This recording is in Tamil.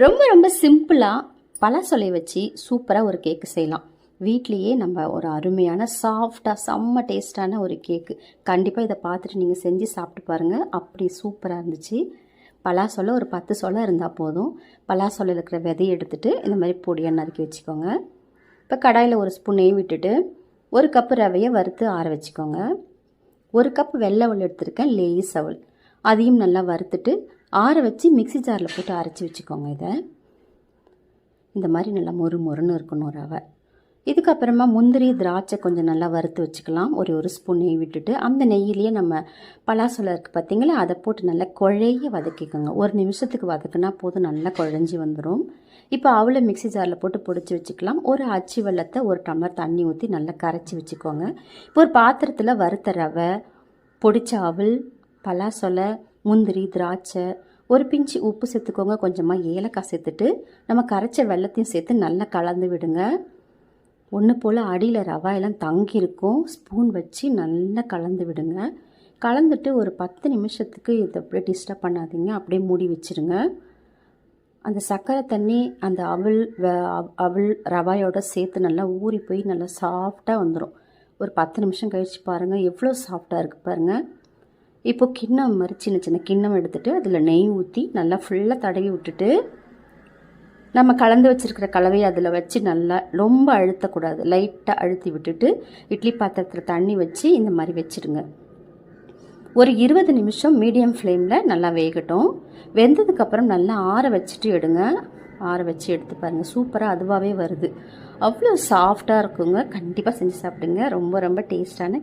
ரொம்ப ரொம்ப சிம்பிளாக பலாசொலை வச்சு சூப்பராக ஒரு கேக்கு செய்யலாம். வீட்லேயே நம்ம ஒரு அருமையான சாஃப்டாக செம்ம டேஸ்டான ஒரு கேக்கு. கண்டிப்பாக இதை பார்த்துட்டு நீங்கள் செஞ்சு சாப்பிட்டு பாருங்கள். அப்படி சூப்பராக இருந்துச்சு. பலாசொலை ஒரு 10 சொலை இருந்தால் போதும். பலாசொலையில் இருக்கிற விதையை எடுத்துகிட்டு இந்த மாதிரி பொடியாக நறுக்கி வச்சுக்கோங்க. இப்போ கடாயில் ஒரு ஸ்பூன் நெய் விட்டுட்டு 1 கப்பு ரவையை வறுத்து ஆற வச்சுக்கோங்க. 1 கப் வெள்ளை அவல் எடுத்துருக்கேன், லேஸ் அவல். அதையும் நல்லா வறுத்துட்டு ஆற வச்சு மிக்ஸி ஜாரில் போட்டு அரைச்சி வச்சுக்கோங்க. இதை இந்த மாதிரி நல்லா மொறு மொறுன்னு இருக்கணும் ரவை. இதுக்கப்புறமா முந்திரி திராட்சை கொஞ்சம் நல்லா வறுத்து வச்சுக்கலாம். ஒரு ஸ்பூன் நெய் விட்டுட்டு அந்த நெய்யிலேயே நம்ம பலாசொலை இருக்குது பார்த்தீங்களா, அதை போட்டு நல்லா குழைய வதக்கிக்கோங்க. 1 நிமிஷத்துக்கு வதக்குனா போதும், நல்லா குழஞ்சி வந்துடும். இப்போ அவளை மிக்ஸி ஜாரில் போட்டு பொடிச்சு வச்சுக்கலாம். ஒரு அச்சு வெல்லத்தை 1 டம்ளர் தண்ணி ஊற்றி நல்லா கரைச்சி வச்சுக்கோங்க. இப்போ ஒரு பாத்திரத்தில் வறுத்த ரவை, பொடிச்ச அவல், பலாசொலை, முந்திரி திராட்சை, ஒரு பிஞ்சு உப்பு சேர்த்துக்கோங்க. கொஞ்சமாக ஏலக்காய் சேர்த்துட்டு நம்ம கரைச்ச வெல்லத்தையும் சேர்த்து நல்லா கலந்து விடுங்க. ஒன்று போல் அடியில் ரவாயெல்லாம் தங்கியிருக்கும். ஸ்பூன் வச்சு நல்லா கலந்து விடுங்க. கலந்துட்டு ஒரு 10 நிமிஷத்துக்கு இதை அப்படியே டிஸ்டர்ப் பண்ணாதீங்க, அப்படியே மூடி வச்சுருங்க. அந்த சர்க்கரை தண்ணி அந்த அவல் ரவாயோட சேர்த்து நல்லா ஊறி போய் நல்லா சாஃப்டாக வந்துடும். ஒரு 10 நிமிஷம் கழித்து பாருங்கள் எவ்வளோ சாஃப்டாக இருக்குது பாருங்கள். இப்போ கிண்ணம் மாதிரி சின்ன சின்ன கிண்ணம் எடுத்துகிட்டு அதில் நெய் ஊற்றி நல்லா ஃபுல்லாக தடவி விட்டுட்டு நம்ம கலந்து வச்சுருக்கிற கலவையை அதில் வச்சு நல்லா ரொம்ப அழுத்தக்கூடாது, லைட்டாக அழுத்தி விட்டுட்டு இட்லி பாத்திரத்தில் தண்ணி வச்சு இந்த மாதிரி வச்சுடுங்க. ஒரு 20 நிமிஷம் மீடியம் ஃப்ளேமில் நல்லா வேகட்டும். வெந்ததுக்கப்புறம் நல்லா ஆற வச்சுட்டு எடுங்க. ஆற வச்சு எடுத்து பாருங்கள், சூப்பராக அதுவாகவே வருது. அவ்வளோ சாஃப்டாக இருக்குங்க. கண்டிப்பாக செஞ்சு சாப்பிடுங்க. ரொம்ப ரொம்ப டேஸ்டான